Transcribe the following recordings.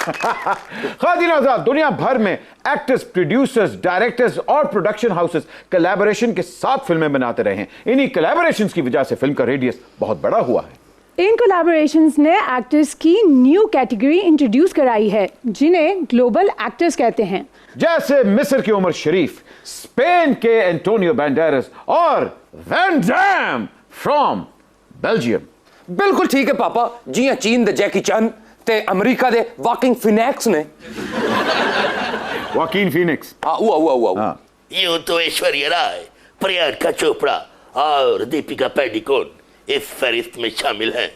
खातिन आज़ाद, दुनिया भर में एक्टर्स, प्रोड्यूसर्स, डायरेक्टर्स और प्रोडक्शन हाउसेस कोलैबोरेशन के साथ फिल्में बनाते रहे हैं। इन्हीं कोलैबोरेशंस की वजह से फिल्म का रेडियस बहुत बड़ा हुआ है। इन कोलैबोरेशंस ने एक्टर्स की न्यू कैटेगरी इंट्रोड्यूस कराई है, जिन्हें ग्लोबल एक्टर्स कहते हैं। जैसे मिस्र की उमर शरीफ, स्पेन के एंटोनियो बैंडेरास और वैन डैम फ्रॉम बेल्जियम। बिल्कुल ठीक है पापा जी। हाँ, चीन दे जैकी चैन ते अमेरिका दे वॉकिंग फिनिक्स ने। वाकीन फीनिक्स। हुआ। यूं तो ऐश्वर्या राय, प्रियंका चोपड़ा और दीपिका पादुकोण इस फहरिस्त में शामिल हैं,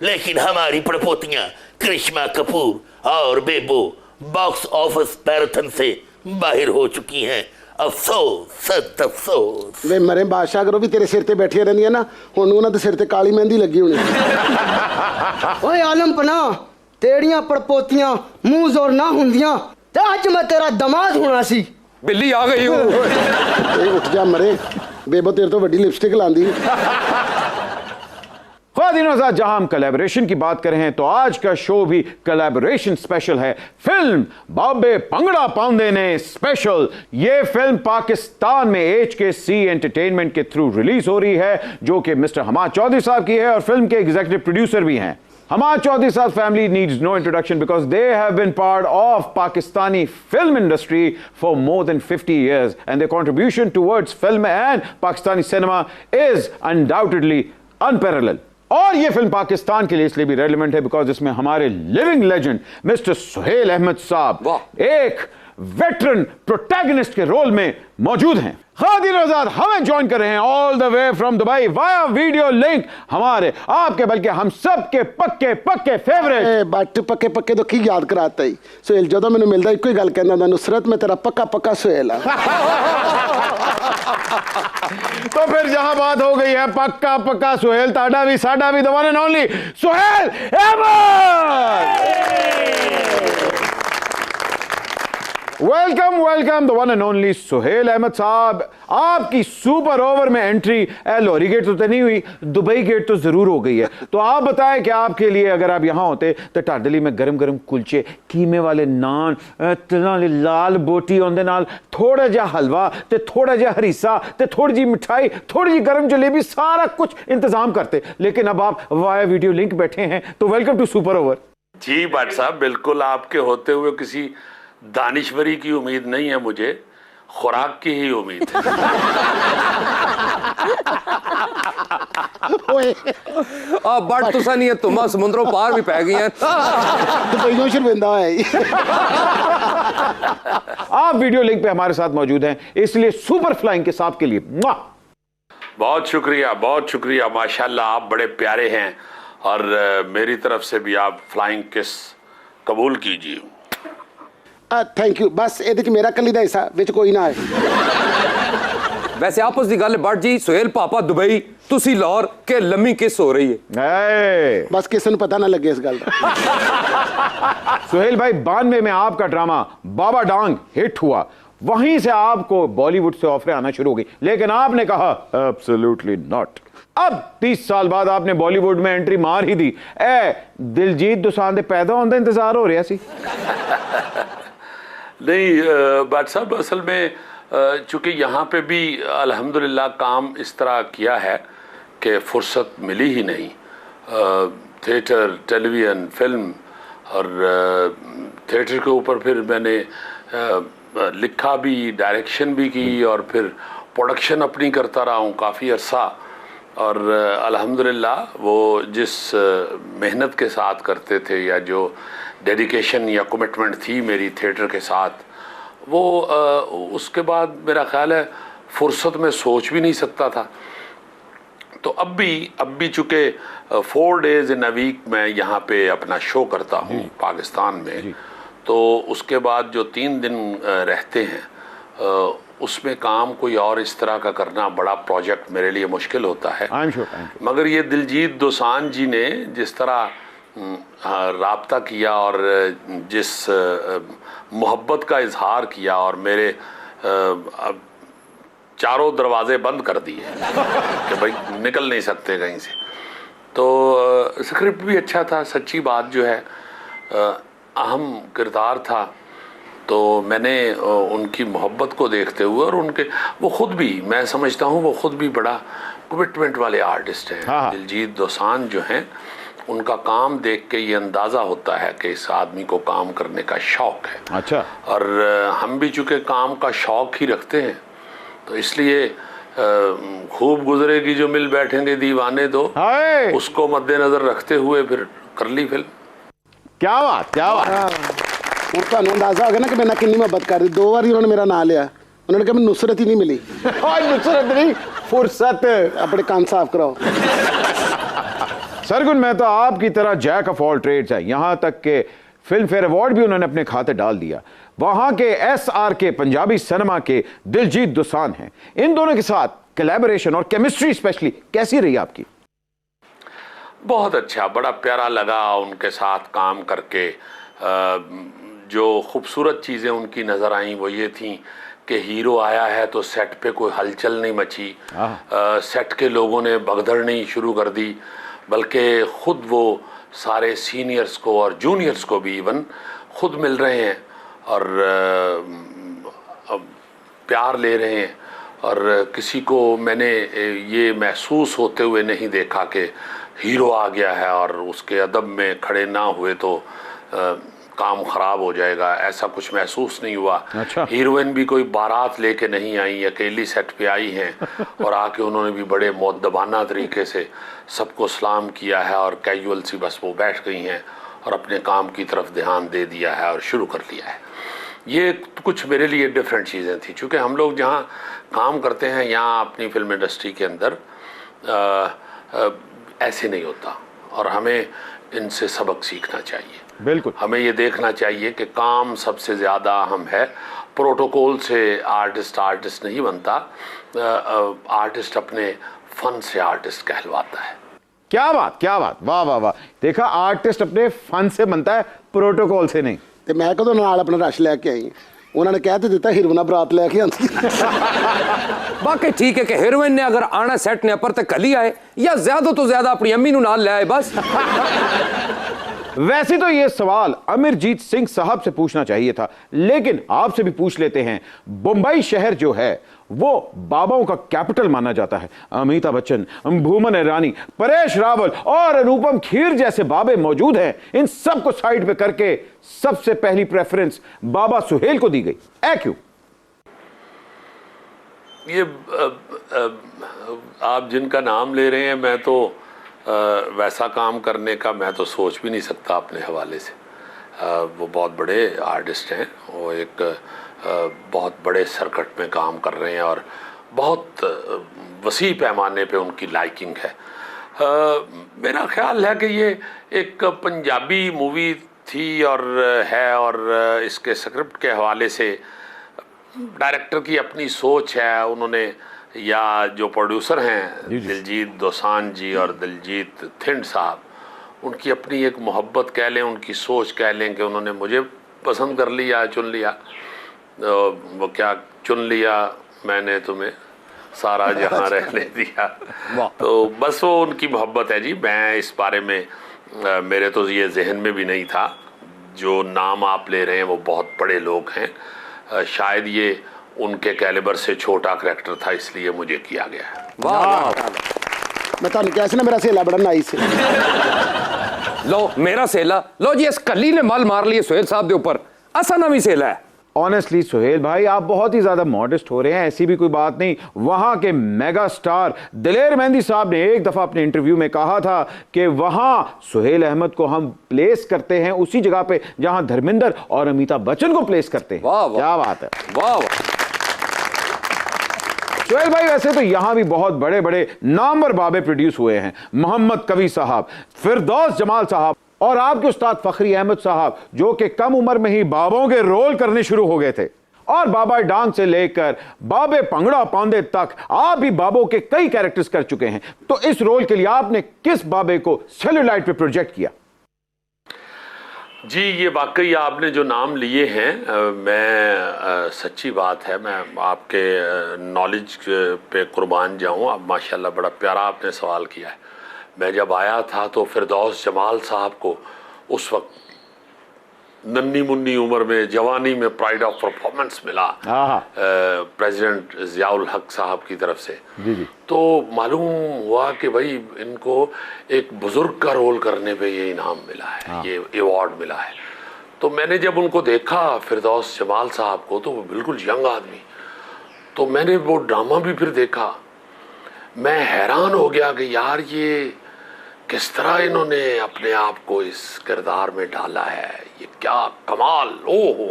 लेकिन हमारी पड़पोतियां करिश्मा कपूर और बेबो बॉक्स ऑफिस मैराथन से बाहर हो चुकी हैं। अफसोस, सख्त अफसोस। वे मरे बादशाह करो भी तेरे सिर ते बैठिया रहंदियां ना, हुण उन्हां दे सिर ते काली मेहंदी लगी होनी। ओए आलम पना, तेड़ियां पड़पोतियां मुंह जोर ना हुंदियां ते अज मैं तेरा दमाद होना सी। बिल्ली आ गई हूं। उठ जा मरे, बेबो तेरे तो वड्डी लिपस्टिक लांदी। खातिन आज़ाद, जहां हम कोलैबोरेशन की बात कर रहे हैं तो आज का शो भी कोलैबोरेशन स्पेशल है। फिल्म बाबे पंगड़ा पाउंदे ने स्पेशल। ये फिल्म पाकिस्तान में HKC एंटरटेनमेंट के थ्रू रिलीज हो रही है, जो कि मिस्टर हमाद चौधरी साहब की है और फिल्म के एग्जीक्यूटिव प्रोड्यूसर भी हैं। Hamad Chaudhry Saab family needs no introduction because they have been part of Pakistani film industry for more than 50 years and their contribution towards film and Pakistani cinema is undoubtedly unparalleled. और ये film Pakistan के लिए इसलिए भी relevant है because इसमें हमारे living legend mister Suhail Ahmed साहब एक वेटरन प्रोटैगनिस्ट के रोल में मौजूद हैं। खातिन आज़ाद हमें ज्वाइन कर रहे हैं all the way from Dubai via video link, हमारे आपके बल्कि हम सब के पक्के पक्के फेवरेट। बट पक्के पक्के तो की याद कराता ही सुहेल, जो मैंने मिलता एक ही गल कहना था, नुसरत में तेरा पक्का पक्का सुहेल है। तो फिर जहां बात हो गई है पक्का पक्का सुहेल, ताड़ा भी साडा भी, the one and only Suhail Ahmed. Welcome welcome the one and only Suhail Ahmed साहब। आपकी सुपर ओवर में एंट्री लाहौरी गेट तो नहीं हुई, दुबई गेट तो जरूर हो गई है। तो आप बताएं कि आपके लिए अगर आप यहां होते तो टाडली में गरम गरम कुलचे, कीमे वाले नान, लाल बोटी उनदे नाल थोड़ा जा हलवा ते थोड़ा जा हरीसा ते थोड़ी जी मिठाई, थोड़ी जी गरम जलेबी, सारा कुछ इंतजाम करते। लेकिन अब आप वाया वीडियो लिंक बैठे हैं, तो वेलकम टू सुपर ओवर। जी भट्ट साहब, बिल्कुल आपके होते हुए किसी दानिश्वरी की उम्मीद नहीं है, मुझे खुराक की ही उम्मीद है। बट तुसा नहीं है, तुम समुद्रों पार भी पै गई हैं। दुबईयों शर्मिंदा है। आप वीडियो लिंक पे हमारे साथ मौजूद हैं, इसलिए सुपर फ्लाइंग के साथ के लिए बहुत शुक्रिया माशाल्लाह, आप बड़े प्यारे हैं और मेरी तरफ से भी आप फ्लाइंग किस कबूल कीजिए। Thank you. बस ये मेरा कली का हिस्सा विच कोई ना है। वैसे आपस की गल बट जी, सुहेल पापा दुबई, तुसी लाहौर के लम्मी किस हो रही है? बस किसी ने पता ना लगे इस गल का। सुहेल भाई, 92 में आपका ड्रामा बाबा डांग हिट हुआ, वहीं से आपको बॉलीवुड से ऑफरें आना शुरू हो गई, लेकिन आपने कहा एब्सोल्युटली नॉट। अब 30 साल बाद आपने बॉलीवुड में एंट्री मार ही दी। दिलजीत दोसांझ दे पैदा होने का इंतजार हो रहा सी? नहीं भट्ट साहब, असल में चूंकि यहाँ पे भी अल्हम्दुलिल्लाह काम इस तरह किया है कि फुर्सत मिली ही नहीं। थिएटर, टेलीविज़न, फिल्म और थिएटर के ऊपर फिर मैंने लिखा भी, डायरेक्शन भी की और फिर प्रोडक्शन अपनी करता रहा हूँ काफ़ी अरसा। और अल्हम्दुलिल्लाह वो जिस मेहनत के साथ करते थे या जो डेडिकेशन या कमिटमेंट थी मेरी थिएटर के साथ, वो उसके बाद मेरा ख्याल है फुर्सत में सोच भी नहीं सकता था। तो अब भी चूँकि 4 days in a week मैं यहाँ पे अपना शो करता हूँ पाकिस्तान में, तो उसके बाद जो 3 दिन रहते हैं उसमें काम कोई और इस तरह का करना बड़ा प्रोजेक्ट मेरे लिए मुश्किल होता है। I'm sure. मगर ये दिलजीत दोसांझ जी ने जिस तरह राब्ता किया और जिस मोहब्बत का इजहार किया और मेरे चारों दरवाजे बंद कर दिए कि भाई निकल नहीं सकते कहीं से, तो स्क्रिप्ट भी अच्छा था। सच्ची बात जो है, अहम किरदार था, तो मैंने उनकी मोहब्बत को देखते हुए और उनके वो खुद भी, मैं समझता हूँ वो खुद भी बड़ा कमिटमेंट वाले आर्टिस्ट हैं। हाँ। दिलजीत दोसांझ जो हैं, उनका काम देख के ये अंदाज़ा होता है कि इस आदमी को काम करने का शौक़ है। अच्छा। और हम भी चूँकि काम का शौक़ ही रखते हैं, तो इसलिए खूब गुजरेगी जो मिल बैठेंगे दीवाने दो, हाय, उसको मद्देनज़र रखते हुए फिर कर ली फिल्म। क्या बात, क्या बात। ਹੁਣ ਤੁਹਾਨੂੰ ਅੰਦਾਜ਼ਾ ਹੋ ਗਿਆ ਨਾ ਕਿ ਮੈਂ ਕਿੰਨੀ ਮੁਹੱਬਤ ਕਰਦੀ। 2 ਵਾਰੀ ਉਹਨਾਂ ਨੇ ਮੇਰਾ ਨਾਂ ਲਿਆ, ਉਹਨਾਂ ਨੇ ਕਿਹਾ ਮੈਨੂੰ ਨੁਸਰਤ ਹੀ ਨਹੀਂ ਮਿਲੀ। और नुसरत नहीं, फुर्सत। ਆਪਣੇ ਕੰਨ साफ कराओ। सरगुन मेहता आपकी तरह जैक ऑफ ऑल ट्रेड्स है, यहां तक के फिल्म फेयर अवार्ड भी उन्होंने अपने खाते डाल दिया। वहां के SRK पंजाबी सिनेमा के दिलजीत दोसांझ हैं। इन दोनों के साथ कोलैबोरेशन और केमिस्ट्री स्पेशली कैसी रही आपकी? बहुत अच्छा, बड़ा प्यारा लगा उनके साथ काम करके। जो खूबसूरत चीज़ें उनकी नज़र आईं वो ये थी कि हीरो आया है तो सेट पे कोई हलचल नहीं मची, सेट के लोगों ने भगदड़ नहीं शुरू कर दी, बल्कि ख़ुद वो सारे सीनियर्स को और जूनियर्स को भी इवन ख़ुद मिल रहे हैं और प्यार ले रहे हैं। और किसी को मैंने ये महसूस होते हुए नहीं देखा कि हीरो आ गया है और उसके अदब में खड़े ना हुए तो काम ख़राब हो जाएगा, ऐसा कुछ महसूस नहीं हुआ। अच्छा। हीरोइन भी कोई बारात लेके नहीं आई, अकेली सेट पे आई हैं और आके उन्होंने भी बड़े मुअद्दबाना तरीके से सबको सलाम किया है और कैजुअल सी बस वो बैठ गई हैं और अपने काम की तरफ ध्यान दे दिया है और शुरू कर लिया है। ये कुछ मेरे लिए डिफरेंट चीज़ें थी, चूँकि हम लोग जहाँ काम करते हैं यहाँ अपनी फिल्म इंडस्ट्री के अंदर ऐसे नहीं होता और हमें इनसे सबक सीखना चाहिए। बिल्कुल, हमें ये देखना चाहिए कि काम सबसे ज़्यादा अहम है। प्रोटोकॉल से आर्टिस्ट नहीं बनता, आर्टिस्ट अपने फन से आर्टिस्ट कहलवाता है। क्या बात, क्या बात, वाह वाह वाह। देखा, आर्टिस्ट अपने फन से बनता है, प्रोटोकॉल से नहीं। ਤੇ ਮੈਂ ਕਦੋਂ ਨਾਲ ਆਪਣਾ ਰਸ਼ ਲੈ ਕੇ ਆਈ, ਉਹਨਾਂ ਨੇ ਕਹਿ ਤੇ ਦਿੱਤਾ ਹੀਰੋਇਨ ਬਰਾਤ ਲੈ ਕੇ ਆਂਦੀ। बाकी ठीक है कि हीरोइन ने अगर आना सेट ने पर कल ही आए या ज्यादा तो ज्यादा अपनी अम्मी नु नाल ले आए बस। वैसे तो ये सवाल अमरजीत सिंह साहब से पूछना चाहिए था, लेकिन आपसे भी पूछ लेते हैं। मुंबई शहर जो है वो बाबाओं का कैपिटल माना जाता है। अमिताभ बच्चन, भूमन ईरानी, परेश रावल और अनुपम खेर जैसे बाबे मौजूद हैं। इन सब को साइड पे करके सबसे पहली प्रेफरेंस बाबा सुहेल को दी गई, ऐ क्यों? ये आप जिनका नाम ले रहे हैं, मैं तो वैसा काम करने का मैं तो सोच भी नहीं सकता अपने हवाले से। वो बहुत बड़े आर्टिस्ट हैं, वो एक बहुत बड़े सर्कट में काम कर रहे हैं और बहुत वसी पैमाने पे उनकी लाइकिंग है। मेरा ख्याल है कि ये एक पंजाबी मूवी थी और है, और इसके स्क्रिप्ट के हवाले से डायरेक्टर की अपनी सोच है। उन्होंने या जो प्रोड्यूसर हैं दिलजीत दोसांझ जी और दिलजीत थिंड साहब, उनकी अपनी एक मोहब्बत कह लें, उनकी सोच कह लें कि उन्होंने मुझे पसंद कर लिया, चुन लिया। वो क्या चुन लिया, मैंने तुम्हें सारा जहां रहने दिया। तो बस वो उनकी मोहब्बत है जी। मैं इस बारे में मेरे तो ये जहन में भी नहीं था। जो नाम आप ले रहे हैं वो बहुत बड़े लोग हैं, शायद ये उनके कैलिबर से छोटा करैक्टर था, इसलिए मुझे किया गया है। वाह, मैं तो कैसे ना मेरा सेला बड़ा नाइस है। लो मेरा सेला, लो जी इस कली ने मल मार लिए सुहेल साहब के ऊपर, असा नवी सेला है। ऑनेस्टली सुहेल भाई, आप बहुत ही ज्यादा मॉडेस्ट हो रहे हैं, ऐसी भी कोई बात नहीं। वहां के मेगा स्टार दिलेर मेहंदी साहब ने एक दफा अपने इंटरव्यू में कहा था कि वहां सुहेल अहमद को हम प्लेस करते हैं उसी जगह पे जहां धर्मेंद्र और अमिताभ बच्चन को प्लेस करते हैं। वाह वाह, क्या बात है, वाह वाह। सुहेल भाई, वैसे तो यहां भी बहुत बड़े बड़े नामवर बाबे प्रोड्यूस हुए हैं। मोहम्मद कवी साहब, फिरदौस जमाल साहब और आपके उस्ताद फखरी अहमद साहब, जो कि कम उम्र में ही बाबों के रोल करने शुरू हो गए थे। और बाबा डांग से लेकर बाबे पंगड़ा पांदे तक आप भी बाबों के कई कैरेक्टर्स कर चुके हैं। तो इस रोल के लिए आपने किस बाबे को सेलुलाइट पे प्रोजेक्ट किया? जी, ये वाकई आपने जो नाम लिए हैं, मैं सच्ची बात है, मैं आपके नॉलेज पे कुर्बान जाऊं। अब माशाल्लाह बड़ा प्यारा आपने सवाल किया है। मैं जब आया था तो फिरदौस जमाल साहब को उस वक्त नन्ही मुन्नी उम्र में, जवानी में प्राइड ऑफ परफॉर्मेंस मिला प्रेसिडेंट ज़ियाउल हक साहब की तरफ से, तो मालूम हुआ कि भाई इनको एक बुजुर्ग का रोल करने पे ये इनाम मिला है, ये अवार्ड मिला है। तो मैंने जब उनको देखा फिरदौस जमाल साहब को, तो वो बिल्कुल यंग आदमी, तो मैंने वो ड्रामा भी फिर देखा। मैं हैरान हो गया कि यार ये किस तरह इन्होंने अपने आप को इस किरदार में डाला है, ये क्या कमाल, ओ हो।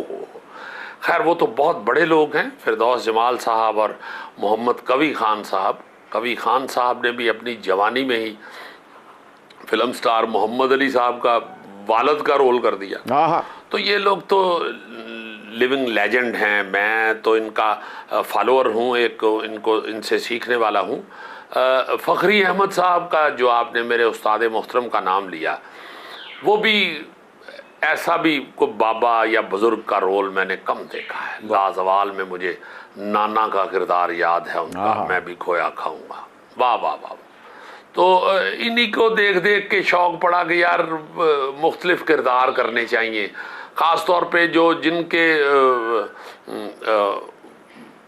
खैर वो तो बहुत बड़े लोग हैं, फिरदौस जमाल साहब और मोहम्मद कवी खान साहब। कवी खान साहब ने भी अपनी जवानी में ही फिल्म स्टार मोहम्मद अली साहब का वालिद का रोल कर दिया। तो ये लोग तो लिविंग लेजेंड हैं, मैं तो इनका फॉलोअर हूँ, इनसे सीखने वाला हूँ। फ़खरी अहमद साहब का जो आपने मेरे उस्ताद मोहतरम का नाम लिया, वो भी ऐसा भी को बाबा या बुजुर्ग का रोल मैंने कम देखा है। लाजवाल में मुझे नाना का किरदार याद है उनका, मैं भी खोया खाऊंगा, वाह वाह वाह। तो इन्हीं को देख देख के शौक़ पड़ा कि यार मुख्तलिफ किरदार करने चाहिए, ख़ास तौर पे जो जिनके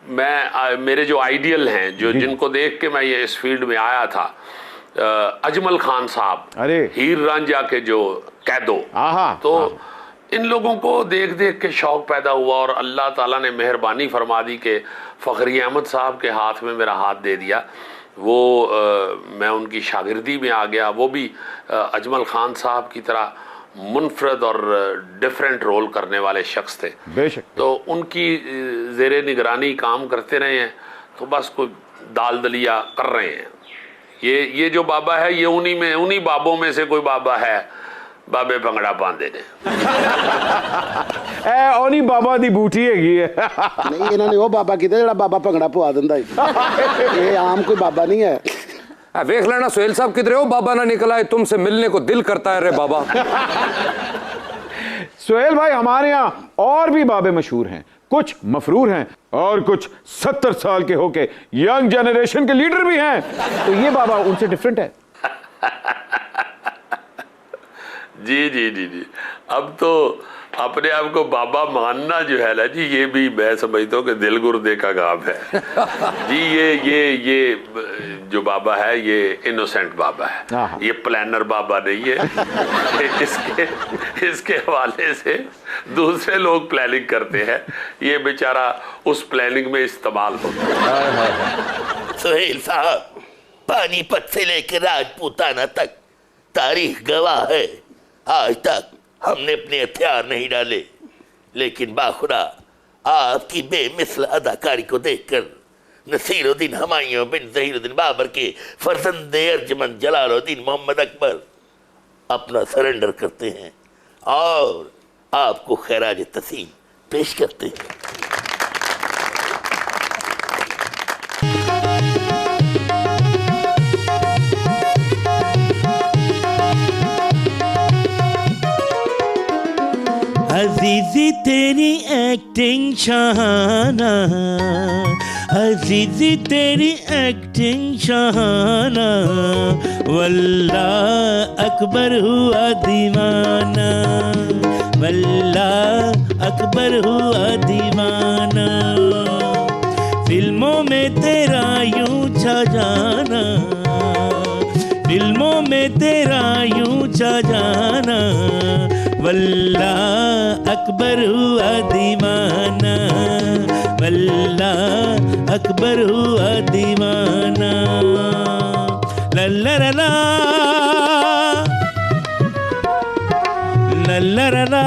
मेरे जो आइडियल हैं, जो जिनको देख के मैं ये इस फील्ड में आया था, अजमल खान साहब, हीर रांझा के जो कैदो, तो इन लोगों को देख देख के शौक़ पैदा हुआ और अल्लाह ताला ने मेहरबानी फरमा दी कि फ़खरी अहमद साहब के हाथ में मेरा हाथ दे दिया। वो मैं उनकी शागिर्दी में आ गया। वो भी अजमल खान साहब की तरह मुनफरद और डिफरेंट रोल करने वाले शख्स थे, बेशक। तो उनकी ज़ेरे निगरानी काम करते रहे हैं, तो बस कोई दाल दलिया कर रहे हैं। ये जो बाबा है, ये उन्हीं बाबों में से कोई बाबा है, बाबे भंगड़ा पांदे ने। ओनी बाबा दी बूटी हैगी है। नहीं, इन्होंने वो बाबा किया जेड़ा बाबा भंगड़ा पवा दिंदा है, ये आम कोई बाबा नहीं है। देख लेना सुहेल साहब किधर हो, बाबा ना निकला है, तुमसे मिलने को दिल करता है रे बाबा। सुहेल भाई, हमारे यहाँ और भी बाबे मशहूर हैं, कुछ मफरूर हैं और कुछ 70 साल के होके यंग जनरेशन के लीडर भी हैं। तो ये बाबा उनसे डिफरेंट है। जी जी जी जी, अब तो अपने आप को बाबा मानना जो है ना जी, ये भी मैं समझता हूँ कि दिल गुर्दे का काम है जी। ये जो बाबा है, ये इनोसेंट बाबा है, ये प्लानर बाबा नहीं है। इसके हवाले से दूसरे लोग प्लानिंग करते हैं, ये बेचारा उस प्लानिंग में इस्तेमाल होता है। सुहेल साहब, पानीपत से लेकर राजपूताना तक तारीख गवाह है, आज तक हमने अपने हथियार नहीं डाले, लेकिन बाखुदा आपकी बेमिसल अदाकारी को देखकर नसीरुद्दीन हुमायूं बिन ज़हीरुद्दीन बाबर के फर्जंदे अर्जमंद जलालुद्दीन मोहम्मद अकबर अपना सरेंडर करते हैं और आपको खैराज तसीम पेश करते हैं। अजीजी तेरी एक्टिंग शाहाना, अजीजी तेरी एक्टिंग शाहाना, वल्लाह अकबर हुआ दीवाना, वल्लाह अकबर हुआ दीवाना। फिल्मों में तेरा यूं छा जाना, फिल्मों में तेरा यूं छा जाना, वल्लाह अकबर हुआ दीवाना, वल्लाह अकबर हुआ दीवाना। लल्लरला लल्लरला,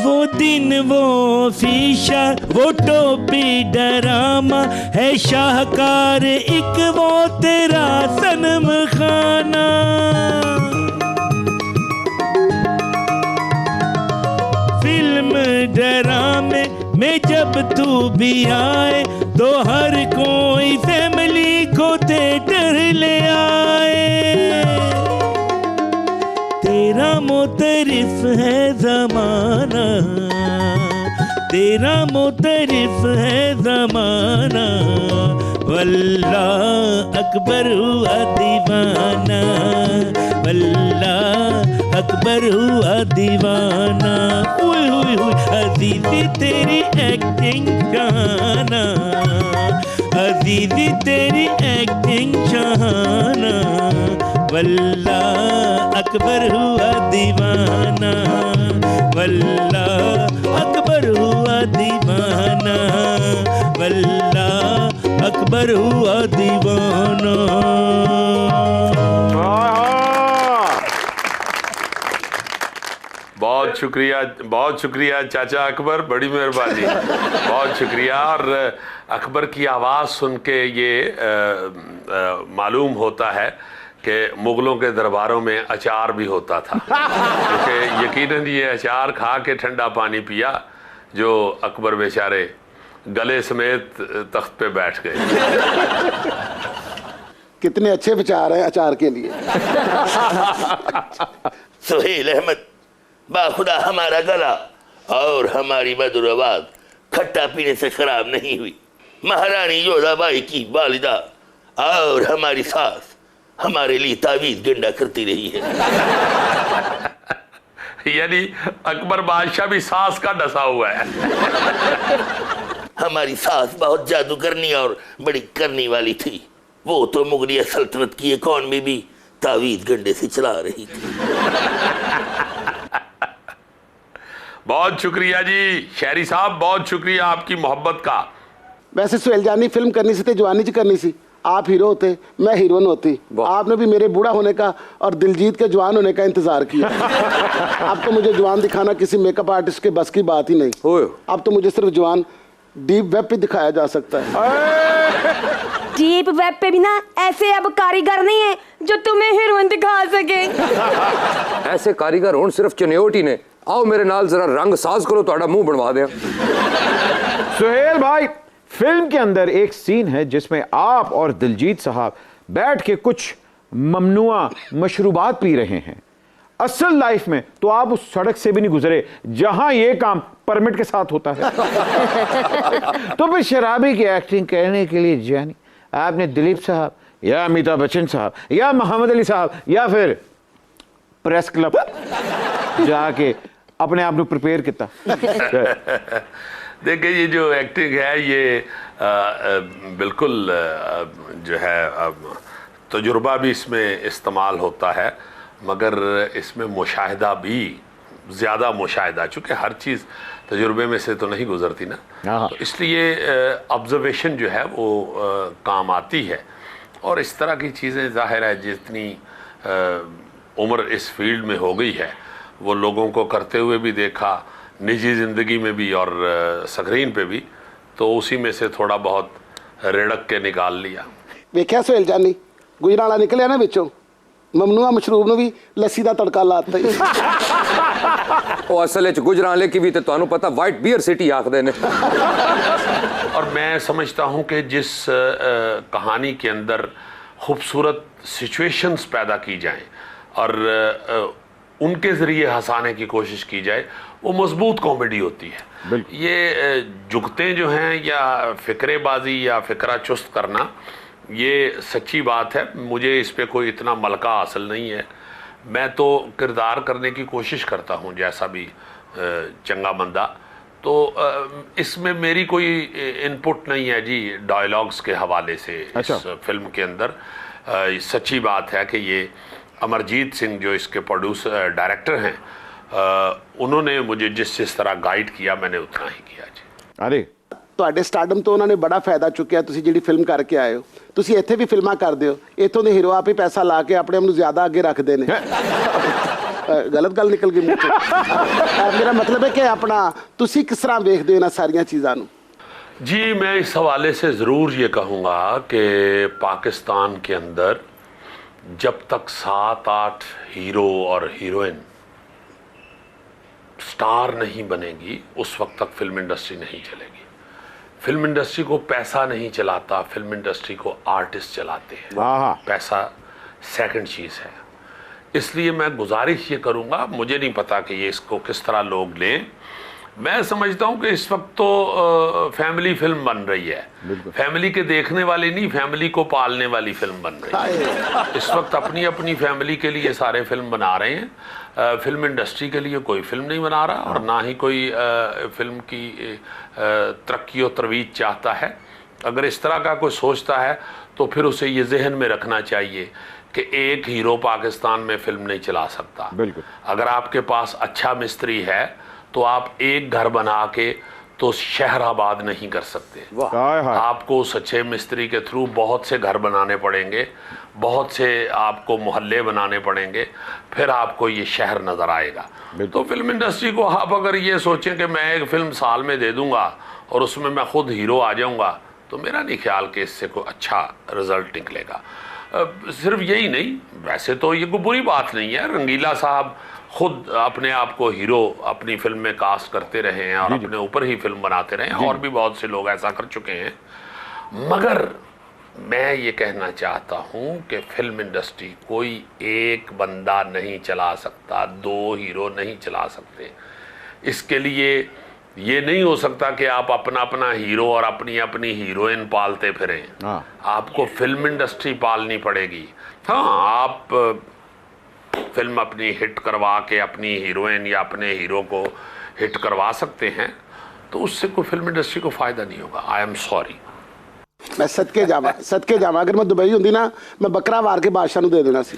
वो दिन वो शीशा वो टोपी डरामा है शाहकार, एक वो तेरा सनम खाना। फिल्म डरामे में जब तू भी आए तो हर कोई फैमिली को थिएटर ले आए। तेरा मोतरिफ है जमाना, तेरा मोतरिफ है जमाना, वल्लाह अकबर हुआ दीवाना, वल्लाह अकबर हुआ दीवाना। हुई हुई हुई अजीज़ी तेरी एक्टिंग शाना, अजीज़ी तेरी एक्टिंग शाना, वल्लाह अकबर हुआ दीवाना, वल्लाह अकबर हुआ दीवाना, वल्लाह अकबर हुआ दीवाना। बहुत शुक्रिया चाचा अकबर, बड़ी मेहरबानी, बहुत शुक्रिया। और अकबर की आवाज़ सुन के ये मालूम होता है कि मुग़लों के दरबारों में अचार भी होता था, क्योंकि यकीनन ये अचार खा के ठंडा पानी पिया जो अकबर बेचारे गले समेत तख्त पे बैठ गए। कितने अच्छे विचार हैं अचार के लिए। सुहेल अहमद, बाखुदा हमारा गला और हमारी मधुर आवाज खट्टा पीने से खराब नहीं हुई। महारानी योधाबाई की वालिदा और हमारी सास हमारे लिए तावीज गंडा करती रही है। यानी अकबर बादशाह भी सास का डसा हुआ है। हमारी सास बहुत जादू करनी और बड़ी करनी वाली थी। वो तो मुगलिया सल्तनत की इकॉनमी भी तावीज गंडे से चला रही थी। बहुत शुक्रिया जी शहरी साहब, बहुत शुक्रिया आपकी मोहब्बत का। वैसे सुहेल जानी फिल्म करनी सी तो जवानी च करनी सी। आप हीरो होते, मैं हीरोइन होती। आपने भी मेरे बूढ़ा होने का और दिलजीत के जवान होने का इंतजार किया। अब तो मुझे जवान दिखाना किसी मेकअप आर्टिस्ट के बस की बात ही नहीं। अब तो मुझे सिर्फ जवान डीप वेब पे दिखाया जा सकता है। डीप वेब पे भी ना ऐसे अब कारीगर नहीं है जो तुम्हें हीरोइन दिखा सके। ऐसे कारीगर हों सिर्फ चनेओटी ने। आओ मेरे नाल जरा रंग साज करो, तो मुंह बनवा दें। सुहेल भाई, फिल्म के अंदर एक सीन है जिसमें आप और दिलजीत साहब बैठ के कुछ ममनुआ मशरूबात पी रहे हैं। असल लाइफ में तो आप उस सड़क से भी नहीं गुजरे जहां यह काम परमिट के साथ होता है। तो फिर शराबी की एक्टिंग करने के लिए जानी आपने दिलीप साहब या अमिताभ बच्चन साहब या मोहम्मद अली साहब या फिर प्रेस क्लब जाके अपने आप को प्रिपेयर किया। देखिए ये जो एक्टिंग है ये बिल्कुल जो है तजुर्बा भी इसमें इस्तेमाल होता है, मगर इसमें मुशाहिदा भी ज़्यादा मुशाहिदा, चूँकि हर चीज़ तजुर्बे में से तो नहीं गुजरती ना, तो इसलिए ऑब्जर्वेशन जो है वो काम आती है। और इस तरह की चीज़ें ज़ाहिर है जितनी उम्र इस फील्ड में हो गई है वो लोगों को करते हुए भी देखा, निजी ज़िंदगी में भी और स्क्रीन पे भी, तो उसी में से थोड़ा बहुत रिड़क के निकाल लिया। वेख्या सुहेल जानी गुजराला निकलिया ना बिचों, ममनुआ मशरूब भी लस्सी का तड़का लाता ही। असल गुजराले की भी तो तुहानू पता वाइट बियर सिटी आखदे ने। और मैं समझता हूँ कि जिस कहानी के अंदर खूबसूरत सिचुएशंस पैदा की जाएं और उनके ज़रिए हंसाने की कोशिश की जाए, वो मजबूत कॉमेडी होती है। ये जुगतें जो हैं या फ़िक्रेबाजी या फ़िक्रा चुस्त करना, ये सच्ची बात है। मुझे इस पे कोई इतना मलका हासिल नहीं है। मैं तो किरदार करने की कोशिश करता हूँ जैसा भी चंगा मंदा, तो इसमें मेरी कोई इनपुट नहीं है जी डायलॉग्स के हवाले से। अच्छा। इस फिल्म के अंदर सच्ची बात है कि ये अमरजीत सिंह जो इसके प्रोड्यूसर डायरेक्टर हैं, उन्होंने मुझे जिस तरह गाइड किया मैंने उतना ही किया जी। अरे ਤੁਹਾਡੇ ਸਟਾਰਡਮ ਤੋਂ ਉਹਨਾਂ ਨੇ ਬੜਾ ਫਾਇਦਾ ਚੁੱਕਿਆ। ਤੁਸੀਂ ਜਿਹੜੀ ਫਿਲਮ ਕਰਕੇ ਆਏ ਹੋ, ਤੁਸੀਂ ਇੱਥੇ ਵੀ ਫਿਲਮਾਂ ਕਰਦੇ ਹੋ। ਇੱਥੋਂ ਦੇ ਹੀਰੋ ਆਪੇ ਪੈਸਾ ਲਾ ਕੇ ਆਪਣੇ ਆਪ ਨੂੰ ਜ਼ਿਆਦਾ ਅੱਗੇ ਰੱਖਦੇ ਨੇ। ਗਲਤ ਗੱਲ ਨਿਕਲ ਗਈ ਮੂੰਹ ਚੋਂ। ਮੇਰਾ ਮਤਲਬ ਹੈ ਕਿ ਆਪਣਾ ਤੁਸੀਂ किस तरह ਵੇਖਦੇ ਹੋ ਇਹਨਾਂ ਸਾਰੀਆਂ ਚੀਜ਼ਾਂ ਨੂੰ? जी मैं इस हवाले से ज़रूर ये कहूँगा कि पाकिस्तान के अंदर जब तक 7-8 हीरो और हीरोइन स्टार नहीं बनेगी उस वक्त तक फिल्म इंडस्ट्री नहीं चलेगी। फिल्म इंडस्ट्री को पैसा नहीं चलाता, फिल्म इंडस्ट्री को आर्टिस्ट चलाते हैं। पैसा सेकंड चीज़ है। इसलिए मैं गुजारिश ये करूँगा, मुझे नहीं पता कि ये इसको किस तरह लोग लें, मैं समझता हूं कि इस वक्त तो फैमिली फिल्म बन रही है, फैमिली के देखने वाली नहीं, फैमिली को पालने वाली फिल्म बन रही है। इस वक्त अपनी अपनी फैमिली के लिए सारे फिल्म बना रहे हैं। फिल्म इंडस्ट्री के लिए कोई फिल्म नहीं बना रहा और ना ही कोई फिल्म की तरक्की और तरवीज चाहता है। अगर इस तरह का कोई सोचता है तो फिर उसे ये जहन में रखना चाहिए कि एक हीरो पाकिस्तान में फिल्म नहीं चला सकता। बिल्कुल। अगर आपके पास अच्छा मिस्त्री है तो आप एक घर बना के तो शहर आबाद नहीं कर सकते। आपको उस अच्छे मिस्त्री के थ्रू बहुत से घर बनाने पड़ेंगे, बहुत से आपको मोहल्ले बनाने पड़ेंगे, फिर आपको ये शहर नजर आएगा। तो फिल्म इंडस्ट्री को आप अगर ये सोचें कि मैं एक फिल्म साल में दे दूंगा और उसमें मैं खुद हीरो आ जाऊंगा, तो मेरा नहीं ख्याल कि इससे कोई अच्छा रिजल्ट निकलेगा। सिर्फ यही नहीं, वैसे तो ये कोई बुरी बात नहीं है। रंगीला साहब खुद अपने आप को हीरो अपनी फिल्म में कास्ट करते रहे हैं और अपने ऊपर ही फिल्म बनाते रहे हैं, और भी बहुत से लोग ऐसा कर चुके हैं। मगर मैं ये कहना चाहता हूं कि फिल्म इंडस्ट्री कोई एक बंदा नहीं चला सकता, दो हीरो नहीं चला सकते। इसके लिए ये नहीं हो सकता कि आप अपना अपना हीरो और अपनी अपनी हीरोइन पालते फिरें। आपको फिल्म इंडस्ट्री पालनी पड़ेगी। हाँ, आप फिल्म अपनी हिट करवा के अपनी हीरोइन या अपने हीरो को हिट करवा सकते हैं, तो उससे कोई फिल्म इंडस्ट्री को फायदा नहीं होगा। I am sorry. मैं सदके जावा अगर मैं दुबई होंदी ना, मैं बकरा वार के बादशाह नूं दे देना सी।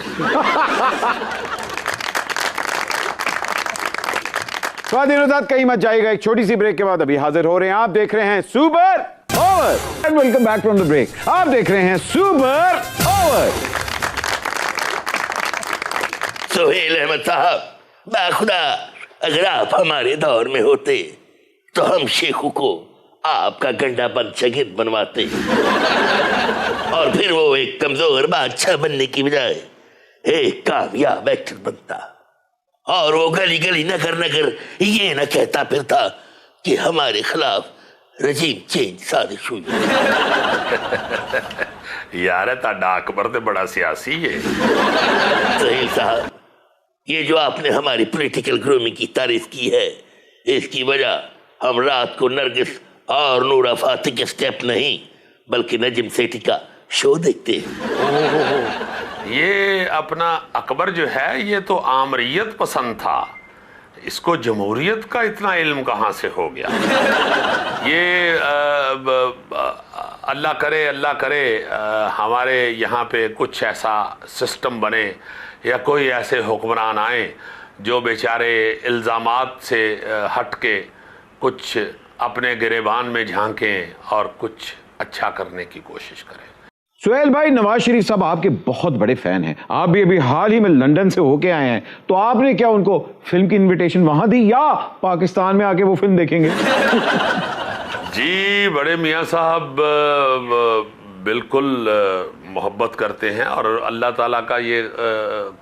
कहीं मत जाएगा। एक छोटी सी ब्रेक के बाद अभी हाजिर हो रहे हैं। आप देख रहे हैं super over and welcome back from the break. आप देख रहे हैं सुपर ओवर। सुहेल अहमद साहब, बाखुदा अगर आप हमारे दौर में होते तो हम शेखू को आपका गंडा बंद शगिर्द बनवाते और फिर वो एक कमजोर बादशाह बनने की बजाय एक कामयाब एक्टर बनता, और वो गली गली नगर ये न कहता फिरता कि हमारे खिलाफ रजीम चेंज साजिश हुई। यार ताड़ा अकबर तो बड़ा सियासी है। सुहेल साहब, ये जो आपने हमारी पॉलिटिकल ग्रूमिंग की तारीफ की है, इसकी वजह हम रात को नरगिस और नूरा फातिह के स्टेप नहीं बल्कि नजीम सेठी का शो देखते हैं। ये अपना अकबर जो है ये तो आमरियत पसंद था, इसको जमहूरियत का इतना इल्म कहाँ से हो गया। ये अल्लाह करे हमारे यहाँ पे कुछ ऐसा सिस्टम बने या कोई ऐसे हुक्मरान आए जो बेचारे इल्ज़ामात से हट के कुछ अपने गिरेबान में झांकें और कुछ अच्छा करने की कोशिश करें। सुहेल भाई, नवाज शरीफ साहब आपके बहुत बड़े फैन हैं। आप भी अभी हाल ही में लंदन से होके आए हैं, तो आपने क्या उनको फिल्म की इनविटेशन वहां दी या पाकिस्तान में आके वो फिल्म देखेंगे? जी, बड़े मियाँ साहब बिल्कुल मोहब्बत करते हैं और अल्लाह ताला का ये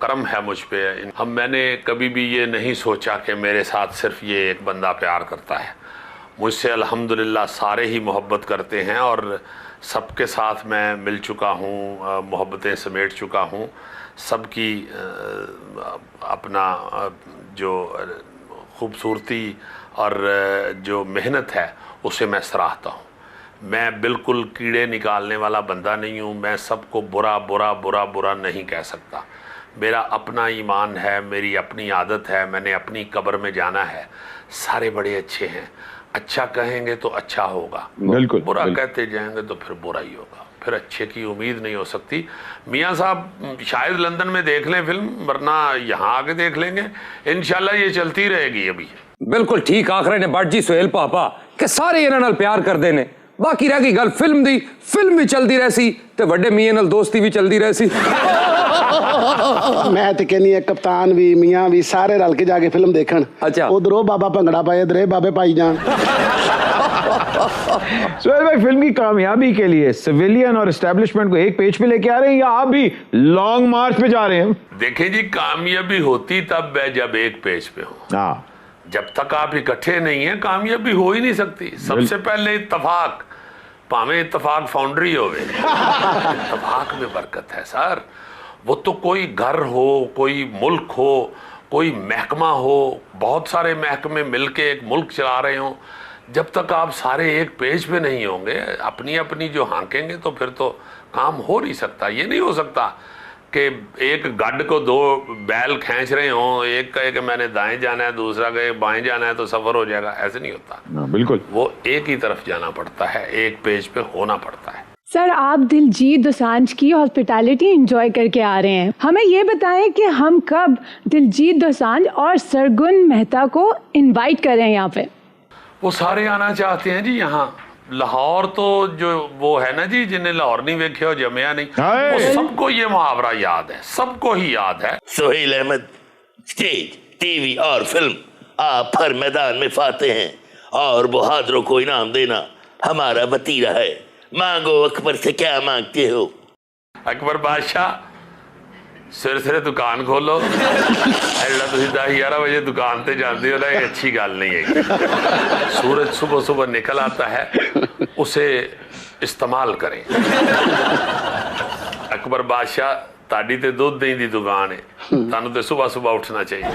करम है मुझ पे। मैंने कभी भी ये नहीं सोचा कि मेरे साथ सिर्फ ये एक बंदा प्यार करता है। मुझसे अल्हम्दुलिल्लाह सारे ही मोहब्बत करते हैं और सबके साथ मैं मिल चुका हूँ, मोहब्बतें समेट चुका हूँ। सबकी अपना जो खूबसूरती और जो मेहनत है उसे मैं सराहता हूँ। मैं बिल्कुल कीड़े निकालने वाला बंदा नहीं हूँ। मैं सबको बुरा बुरा बुरा बुरा नहीं कह सकता। मेरा अपना ईमान है, मेरी अपनी आदत है, मैंने अपनी कब्र में जाना है। सारे बड़े अच्छे हैं, अच्छा कहेंगे तो अच्छा होगा, बिल्कुल बुरा कहते जाएंगे तो फिर बुरा ही होगा, फिर अच्छे की उम्मीद नहीं हो सकती। मियाँ साहब शायद लंदन में देख लें फिल्म, वरना यहाँ आके देख लेंगे। इंशाल्लाह ये चलती रहेगी। अभी बिल्कुल ठीक आखिर ने बट जी सुहेल पापा कि सारे इन्हां नाल प्यार कर देने, बाकी रह गई गल फिल्म दी, फिल्म भी चलती रहसी ते वड्डे मियाँ नाल दोस्ती भी चलती रहसी। मैं तो कहनी है कप्तान भी मियाँ भी सारे रल के जाके फिल्म देखन। अच्छा, उधरों बाबा भंगड़ा पाए, इधर बाबे पाई जान। सुहेल भाई, फिल्म की कामयाबी के लिए सिविलियन और एस्टेब्लिशमेंट को एक पेज पे लेके आ रहे हैं या आप भी लॉन्ग मार्च पे जा रहे हैं? देखें जी, कामयाबी होती तब है जब एक पेज पे हो। जब तक आप इकट्ठे नहीं है कामयाबी हो ही नहीं सकती। सबसे पहले इत्तफाक, पावे इत्तफाक फाउंड्री होवे। इत्तफाक में बरकत है सर। वो तो कोई घर हो, कोई मुल्क हो, कोई महकमा हो, बहुत सारे महकमे मिलके एक मुल्क चला रहे हों, जब तक आप सारे एक पेज पे नहीं होंगे, अपनी अपनी जो हाँकेंगे, तो फिर तो काम हो नहीं सकता। ये नहीं हो सकता कि एक गड्ढ को दो बैल खींच रहे हों, एक कहे कि मैंने दाएं जाना है, दूसरा कहे बाएं जाना है, तो सफर हो जाएगा। ऐसे नहीं होता। बिल्कुल, वो एक ही तरफ जाना पड़ता है, एक पेज पे होना पड़ता है। सर, आप दिलजीत दोसांझ की हॉस्पिटैलिटी एंजॉय करके आ रहे हैं। हमें ये बताएं कि हम कब दिलजीत दोसांझ और सरगुन मेहता को इनवाइट कर रहे हैं यहाँ पे? वो सारे आना चाहते हैं जी यहाँ। लाहौर तो जो वो है ना जी, जिन्हें लाहौर नहीं वेखे हो जमया नहीं, वो सबको ये मुहावरा याद है, सबको ही याद है। सुहेल अहमद, स्टेज, टीवी और फिल्म, आप हर मैदान में फाते हैं और बहादुरों को इनाम देना हमारा वतीरा है। मांगो अकबर से क्या मांगते हो? अकबर बादशाह, सिर सिरे दुकान खोलो। ऐसा तुम 10-11 बजे दुकान पे जाते हो ना, ये अच्छी गल नहीं है। सूरज सुबह सुबह निकल आता है, उसे इस्तेमाल करें। अकबर बादशाह, ताड़ी ते दूध दही दी दुकान है, तानू ते सुबह सुबह उठना चाहिए।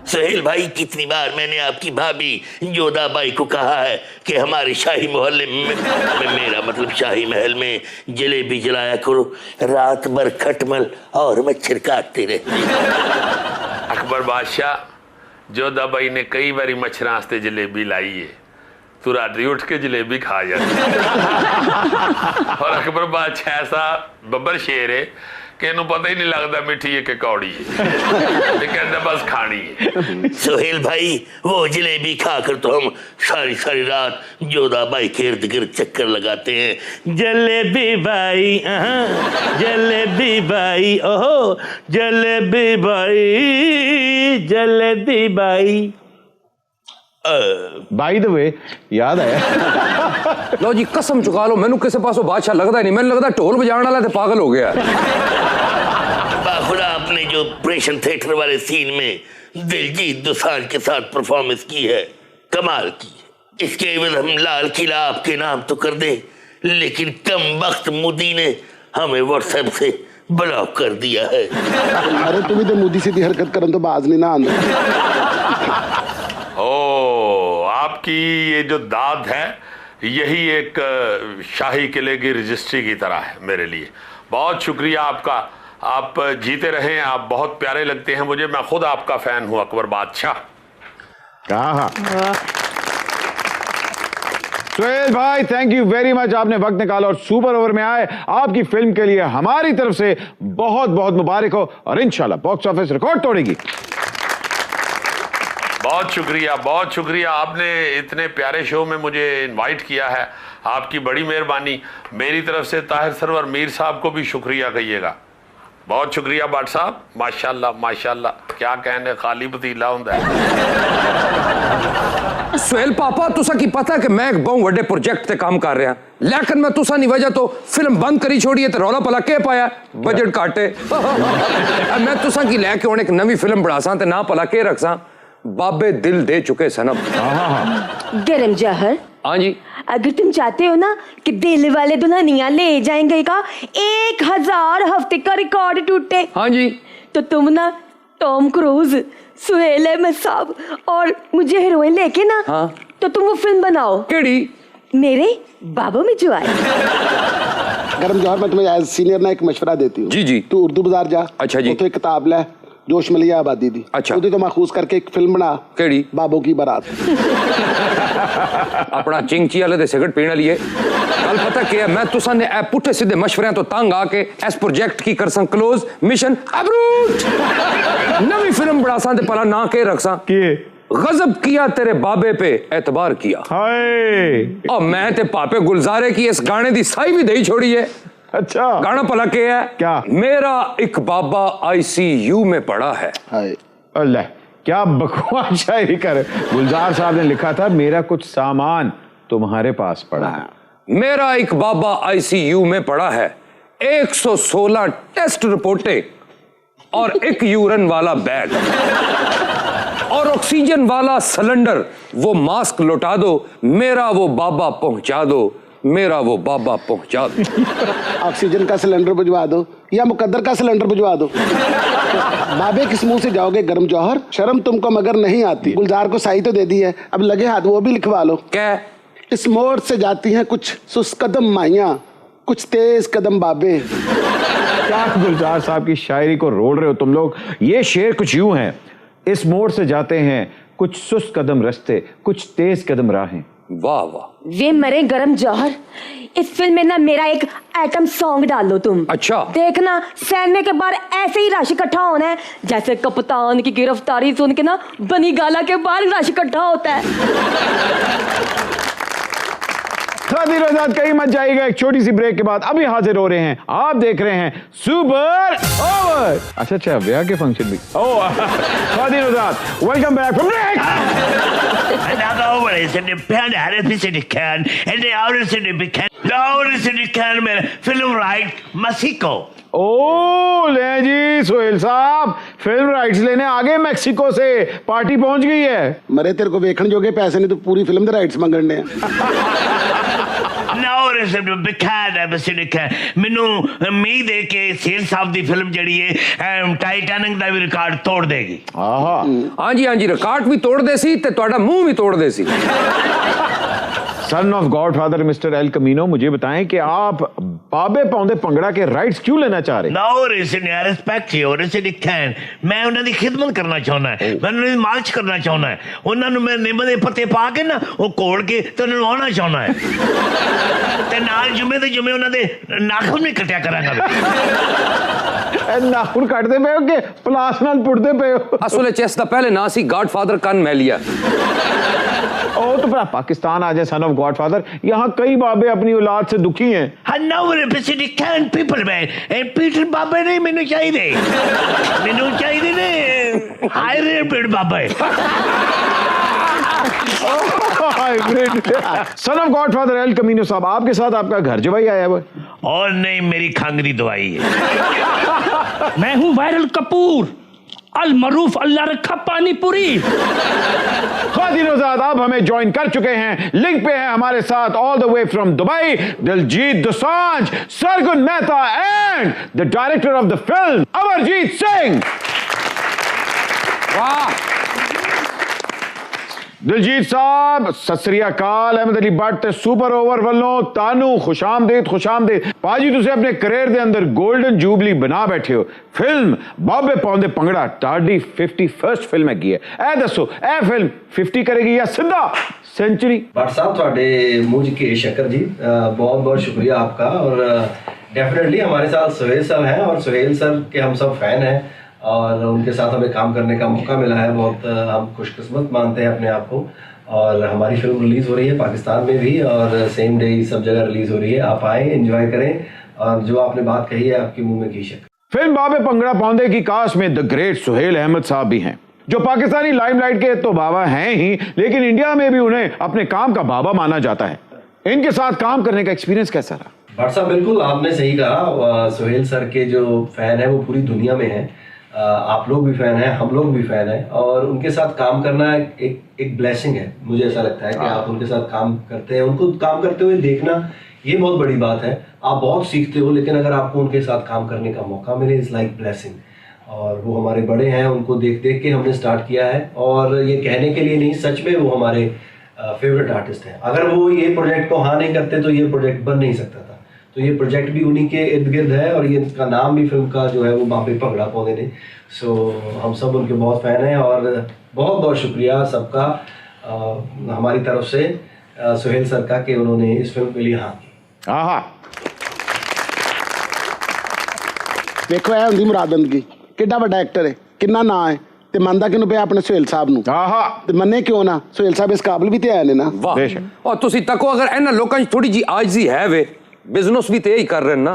सुहेल भाई, कितनी बार मैंने आपकी भाभी जोधा बाई को कहा है कि हमारे शाही मोहल्ले में, मेरा मतलब शाही महल में, जलेबी जलाया करो, रात भर खटमल और मच्छर काटते रहते। अकबर बादशाह, जोधा बाई ने कई बारी मच्छर वास्ते जलेबी लाई है, तू रात्री उठ के जलेबी खा जाती। और अकबर बादशाह ऐसा बब्बर शेर है कि इन्हें पता ही नहीं लगता मिठी है कि कौड़ी है, कहता बस खानी है। सुहेल भाई, वो जलेबी खाकर तो हम सारी सारी रात जोधा बाई के इर्द गिर्द चक्कर लगाते हैं। जलेबी बाई, जलेबी बाई, ओहो jalebi by, jalebi by. By the way, याद आया। लो जी, कसम चुका लो, मैनू किसी पासों बादशाह लगता नहीं, मैंने लगता ढोल बजाने वाला तो पागल हो गया। बाखुदा, आपने जो ऑपरेशन थिएटर वाले सीन में दिलजीत दोसांझ के साथ परफॉर्मेंस की है, कमाल की। इसके एवज हम लाल किला आपके नाम तो कर दे, लेकिन कम वक्त मोदी ने हमें व्हाट्सएप से ब्लॉक कर दिया है। अरे तुम्हें तो मोदी सीधी हरकत करन तो बाज नहीं ना आंदा। ओ, आपकी ये जो दाद है, यही एक शाही किले की रजिस्ट्री की तरह है मेरे लिए। बहुत शुक्रिया आपका, आप जीते रहें, आप बहुत प्यारे लगते हैं मुझे, मैं खुद आपका फैन हूं अकबर बादशाह। कहा सुहेल भाई, थैंक यू वेरी मच, आपने वक्त निकाला और सुपर ओवर में आए। आपकी फिल्म के लिए हमारी तरफ से बहुत बहुत मुबारक हो और इंशाल्लाह बॉक्स ऑफिस रिकॉर्ड तोड़ेगी। बहुत शुक्रिया, बहुत शुक्रिया, आपने इतने प्यारे शो में मुझे इनवाइट किया है, आपकी बड़ी मेहरबानी। मेरी तरफ से ताहिर सरवर मीर साहब को भी शुक्रिया कहिएगा। बहुत शुक्रिया बाट साहब, माशाल्लाह माशाल्लाह, क्या कहने, खाली पतीला होंदा है। सुहेल पापा, तुसा की पता है कि मैं एक बहुत बड़े प्रोजेक्ट ते काम कर रहा, लेकिन मैं तुसा नहीं वजह तो फिल्म बंद करी छोड़ी है, तो रौला भला के पाया, बजट काटे। मैं तुसा की लैके हुण एक नवी फिल्म बनासा ते ना भला के रखसा, बाबे दिल दे चुके सनम। गरम जहर, हाँ जी, अगर तुम चाहते हो ना कि दिल वाले दुल्हनिया ले जाएंगे का 1000 हफ्ते का रिकॉर्ड टूटे, हाँ जी, तो तुम ना टॉम क्रूज, सुहेल अहमद साहब और मुझे हीरोइन लेके ना, हाँ, तो तुम वो फिल्म बनाओ। केड़ी? मेरे बाबू में जो आए। गरम जौहर, मैं तुम्हें एज सीनियर ना एक मशवरा देती हूँ। जी जी। तू उर्दू बाजार जा, अच्छा जी, तो एक किताब ले, जोश मलिया आबादी दी, अच्छा, तो माखूज करके एक फिल्म बना, केड़ी? बाबू की बारात। अपना चिंची वाले दे सिगरेट पीने लिए कल पता क्या, मैं तुसा ने ए पुठे सीधे मशवरे तो तंग आके इस प्रोजेक्ट की करसा क्लोज, मिशन अब्रूट, नवी फिल्म बढ़ासा ते पला ना के रखसा कि गजब किया तेरे बाबे पे एतबार किया, हाय, और मैं ते पापे गुलजारे की इस गाने दी साई भी दही छोड़ी है। अच्छा, गाना पला के है क्या? मेरा एक बाबा ICU में पड़ा है। अल्लाह, क्या बकवास शायरी कर। गुलजार साहब ने लिखा था मेरा कुछ सामान तुम्हारे पास पड़ा है। मेरा एक बाबा ICU में पड़ा है, 116 टेस्ट रिपोर्टें और एक यूरिन वाला बैग और ऑक्सीजन वाला सिलेंडर, वो मास्क लौटा दो, मेरा वो बाबा पहुंचा दो, मेरा वो बाबा पहुंचा दे। ऑक्सीजन का सिलेंडर बुझवा दो या मुकद्दर का सिलेंडर बुझवा दो। बाबे किस मुंह से जाओगे गर्म जौहर, शर्म तुमको मगर नहीं आती। गुलजार को साई तो दे दी है, अब लगे हाथ वो भी लिखवा लो। क्या? इस मोड़ से जाती हैं कुछ सुस्त कदम माइयां, कुछ तेज कदम बाबे। क्या गुलजार साहब की शायरी को रोल रहे हो तुम लोग? ये शेर कुछ यूं है, इस मोड़ से जाते हैं कुछ सुस्त कदम रास्ते, कुछ तेज कदम राहें। वाह वाह। वे मरे गरम जौहर, इस फिल्म में ना मेरा एक आइटम सॉन्ग डाल दो तुम। अच्छा। देखना सैन्य के बाहर ऐसे ही रश इकट्ठा होना है जैसे कप्तान की गिरफ्तारी सुन के ना बनी गाला के बाहर रश इकट्ठा होता है। खादिर आजाद कहीं मत जाइएगा, एक छोटी सी ब्रेक के बाद अभी हाजिर हो रहे हैं। आप देख रहे हैं सुपर ओवर। अच्छा ब्याह के फंक्शन भी। Oh Khadir Azad, welcome back from break. Another over is in the pen, Harris in the can, and the others in the can. The others in the can में film right Mexico. ओ ले जी सोहेल साहब, film rights लेने आगे Mexico से, party पहुंच गई है। मरे तेरे को वेखण जोगे पैसे नहीं तो पूरी फिल्म के राइट्स मंगने हैं। ਮੈਨੂੰ ਉਮੀਦ ਹੈ ਕਿ ਸੇਲ ਸਾਹਿਬ ਦੀ ਫਿਲਮ ਜਿਹੜੀ ਹੈ ਟਾਈਟੈਨਿਕ ਦਾ ਵੀ ਰਿਕਾਰਡ ਤੋੜ ਦੇਗੀ। ਆਹਾ ਹਾਂਜੀ ਹਾਂਜੀ, ਰਿਕਾਰਡ ਵੀ ਤੋੜਦੇ ਸੀ ਤੇ ਤੁਹਾਡਾ ਮੂੰਹ ਵੀ ਤੋੜਦੇ ਸੀ। सन ऑफ गॉडफादर मिस्टर एल कमीनो, मुझे बताएं कि आप बाबे पौंदे पंगड़ा के राइट्स क्यों लेना चाह रहे? मैं ਉਹਨਾਂ ਦੀ ਖਿਦਮਤ ਕਰਨਾ ਚਾਹੁੰਦਾ, ਮੈਂ ਉਹਨਾਂ ਦੀ ਮਾਲਸ਼ ਕਰਨਾ ਚਾਹੁੰਦਾ, ਉਹਨਾਂ ਨੂੰ ਮੈਂ ਨਿੰਮ ਦੇ ਪੱਤੇ ਪਾ ਕੇ ਨਾ ਉਹ ਕੋੜ ਕੇ ਤੇ ਉਹਨਾਂ ਨੂੰ ਆਉਣਾ ਚਾਹੁੰਦਾ ਹੈ ਤੇ ਨਾਲ ਜੁਮੇ ਦੇ ਜੁਮੇ ਉਹਨਾਂ ਦੇ ਨਾਖੂਨ ਵੀ ਕੱਟਿਆ ਕਰਾਂਗਾ। नाखून काटते पे हो कि पलास नाल पुटते पे हो? ਅਸਲ ਵਿੱਚ ਇਸ ਦਾ ਪਹਿਲੇ ਨਾਂ ਸੀ ਗॉडफादर कन मैलिया। ओ तो फिर पाकिस्तान आ जाए, सन ऑफ गॉडफादर, यहाँ कई बाबे अपनी औलाद से दुखी हैं। पीटर बाबे नहीं मैनू चाहिए ने हाईब्रिड बाबे। सन ऑफ गॉडफादर एल कमीनो साहब, आपके साथ आपका घर जवाई आया हुआ? और नहीं, मेरी खंग की दवाई है। मैं हूं वायरल कपूर, अल मरूफ अल्लाह रखा पानी पूरी। खादिर आजाद आप हमें ज्वाइन कर चुके हैं, लिंक पे हैं हमारे साथ all the way from Dubai Diljit Dosanjh, Sargun Mehta and the director of the film Amarjeet Singh. वाह दिलजीत साहब, सत श्री अकाल। अहमद अली भट्ट ते सुपर ओवर वालों तानू खुशामदीद पाजी, तुसी अपने करियर दे अंदर गोल्डन जुबली बना बैठे हो। फिल्म बाबे पौंदे पंगड़ा ताड़ी 51st फिल्म हैगी है, ए दसो ए फिल्म 50 करेगी या सीधा सेंचुरी? भट्ट साहब थोड़े मुंह के शक्कर जी, बहुत बहुत शुक्रिया आपका। और डेफिनेटली हमारे साथ सुहेल सर हैं और सुहेल सर के हम सब फैन हैं और उनके साथ हमें काम करने का मौका मिला है। बहुत हम खुशकिस्मत मानते हैं अपने आप को। और हमारी फिल्म रिलीज़ हो रही है पाकिस्तान में भी और सेम डे सब जगह रिलीज़ हो रही है। आप आएँ, एंजॉय करें और जो आपने बात कही है आपके मुंह में घी शक्कर। फिल्म बाबे पंगड़ा पौंदे की कास्ट में द ग्रेट सुहेल अहमद साहब भी हैं, जो पाकिस्तानी लाइमलाइट के तो बाबा हैं ही, लेकिन इंडिया में भी उन्हें अपने काम का बाबा माना जाता है। इनके साथ काम करने का एक्सपीरियंस कैसा रहा? भट्ट साहब बिल्कुल आपने सही कहा, सुहेल सर के जो फैन है वो पूरी दुनिया में है। आप लोग भी फैन हैं, हम लोग भी फैन हैं और उनके साथ काम करना एक ब्लेसिंग है। मुझे ऐसा लगता है कि आप उनके साथ काम करते हैं, उनको काम करते हुए देखना ये बहुत बड़ी बात है। आप बहुत सीखते हो, लेकिन अगर आपको उनके साथ काम करने का मौका मिले इज़ लाइक ब्लेसिंग। और वो हमारे बड़े हैं, उनको देख देख के हमने स्टार्ट किया है और ये कहने के लिए नहीं, सच में वो हमारे फेवरेट आर्टिस्ट हैं। अगर वो ये प्रोजेक्ट को हाँ नहीं करते तो ये प्रोजेक्ट बन नहीं सकता था। तो ये प्रोजेक्ट भी उन्हीं के इर्द गिर्द है और ये इसका नाम भी फिल्म का जो है वो बाबे पंगड़ा पौंदे ने। सो हम सब उनके बहुत फ़ैन हैं और बहुत बहुत शुक्रिया सबका हमारी तरफ से सुहेल सर का कि उन्होंने इस फिल्म के लिए हाँ की। आहा देखो है होंदी मुरादबंदगी, किड्डा बड़ा एक्टर है, किन्ना ना है ते मंदा किनू पे अपने सुहेल साहब नू। आहा ते मन्ने क्यों ना, सुहेल साहब इस काबिल भी ते आए ने ना। वाह। बेशक। और तुसी तको अगर इन्हां लोकां च थोड़ी जी आजिज़ी है वे, बिजनेस भी ते ही कर रहे ना।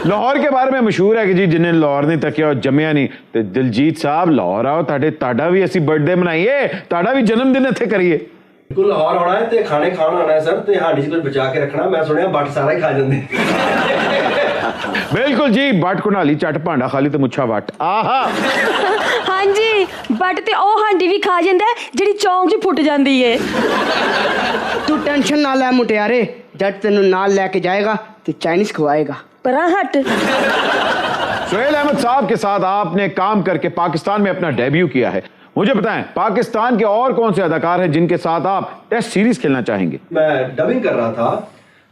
लाहौर के बारे में मशहूर है कि जी जिन्हें लाहौर नहीं तकिया और जमिया नहीं। तो दिलजीत साहब लाहौर आओ, ताड़ा भी असी बर्थडे मनाइए, ताड़ा भी जन्मदिन इत्थे करिए। बिल्कुल लाहौर आना है ते खाने खाना आना है सर, ते हांडी च कुछ बचा के रखना। मैं सुनिया बट सारा ही खा जांदे। बिल्कुल जी, बट कुनाली चट भांडा खाली ते मुच्छा वट। आहा हाँ जी, बट ते ओ हांडी भी खा जांदा है जिहड़ी चौंक च फुट जांदी है। तू टेंशन ना ले मुटियारे, जट तेन नाल लेके जाएगा तो चाइनीज खवाएगा। परा हट। सुहेल अहमद साहब के साथ आपने काम करके पाकिस्तान में अपना डेब्यू किया है। मुझे बताएं, पाकिस्तान के और कौन से अदाकार हैं जिनके साथ आप टेस्ट सीरीज खेलना चाहेंगे? मैं डबिंग कर रहा था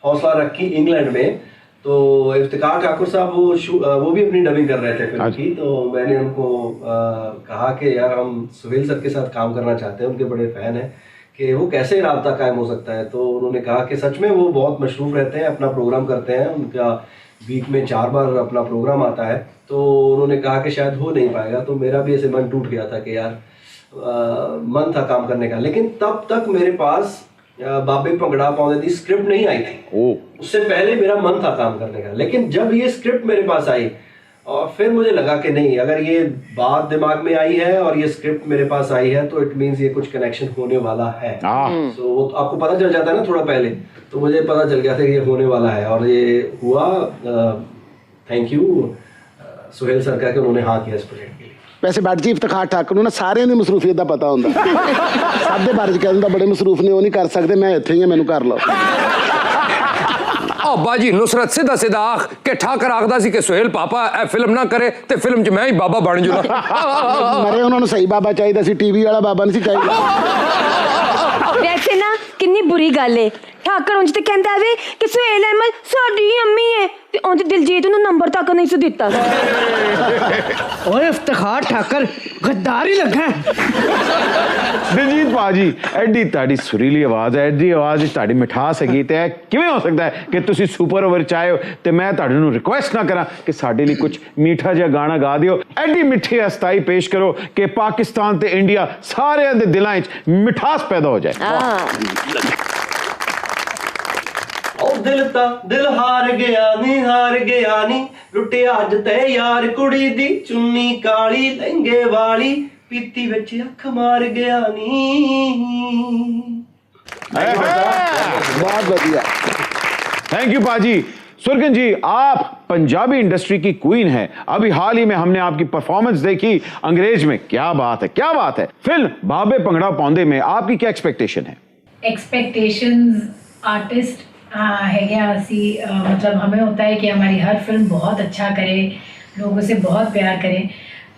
हौसला रखी इंग्लैंड में, तो इफ्तिकार ठाकुर साहब वो भी अपनी डबिंग कर रहे थे फिल्म की। तो मैंने उनको कहा कि यार हम सुहेल सर के साथ काम करना चाहते हैं, उनके बड़े फैन हैं, कि वो कैसे राब्ता कायम हो सकता है। तो उन्होंने कहा कि सच में वो बहुत मशरूफ रहते हैं, अपना प्रोग्राम करते हैं, उनका वीक में 4 बार अपना प्रोग्राम आता है। तो उन्होंने कहा कि शायद हो नहीं पाएगा। तो मेरा भी ऐसे मन टूट गया था कि यार मन था काम करने का। लेकिन तब तक मेरे पास बाबे भंगड़ा पाउंदे दी स्क्रिप्ट नहीं आई थी। उससे पहले मेरा मन था काम करने का। लेकिन जब ये स्क्रिप्ट मेरे पास आई और फिर मुझे लगा कि नहीं, अगर ये बात दिमाग में आई है और ये स्क्रिप्ट मेरे पास आई है तो इट मीन्स ये कुछ कनेक्शन होने वाला है। तो वो आपको पता चल जाता है ना थोड़ा पहले, तो मुझे पता चल गया था कि ये होने वाला है और ये हुआ। थैंक यू सुहेल सर का कि उन्होंने हाँ किया इस प्रोजेक्ट के लिए। वैसे बैठ जी इफ्तिखार ठाकुर ना सारे दी मसरूफियत का पता होंदा। साडे बारे च कहंदा बड़े मसरूफ ने, वो नहीं कर सकते, मैं इत्थे ही हां, मैनू कर लो। ओ बाजी नुसरत सीधा सीधा आख के ठाकर आखदा सी कि सुहेल पापा ए फिल्म ना करे ते फिल्म च मैं ही बाबा बन जूं। मरे उन्होंने सही बाबा चाहिए सी, टीवी वाला बाबा नहीं चाहिए। वैसे ना कितनी बुरी गल है, ठाकर उंज ते कहंदा वे कि सुहेल अहमद साडी अम्मी है ते उंज दिलजीत नूं नंबर तक नहीं सु दित्ता। ओए इफ्तिखार ठाकर गद्दारी लगा। दिलजीत भाजी एडी ताड़ी सुरीली आवाज है, एडी आवाज विच ताड़ी मिठास हैगी ते किवें हो सकदा है कि तुसी सुपर ओवर च आए हो ते मैं ताड़े नूं रिक्वेस्ट ना करा कि साडे लिए कुछ मीठा जिहा गाना गा दियो। एडी मिठी अस्ताई पेश करो कि पाकिस्तान ते इंडिया सारे दे दिलां च मिठास पैदा हो जाए। दिल हार गया नी लुटे अज ते यार कुड़ी दी चुन्नी काली लहंगे वाली पीती विच अख मार गया नी। बहुत बढ़िया, थैंक यू पाजी। सुरगन जी, आप पंजाबी इंडस्ट्री की क्वीन हैं। अभी हाल ही में हमने आपकी परफॉर्मेंस देखी अंग्रेज में, क्या बात है, क्या बात है। फिल्म बाबे भंगड़ा पाउंदे में आपकी क्या एक्सपेक्टेशन है? एक्सपेक्टेशंस आर्टिस्ट है क्या मतलब हमें होता है कि हमारी हर फिल्म बहुत अच्छा करे, लोगों से बहुत प्यार करे,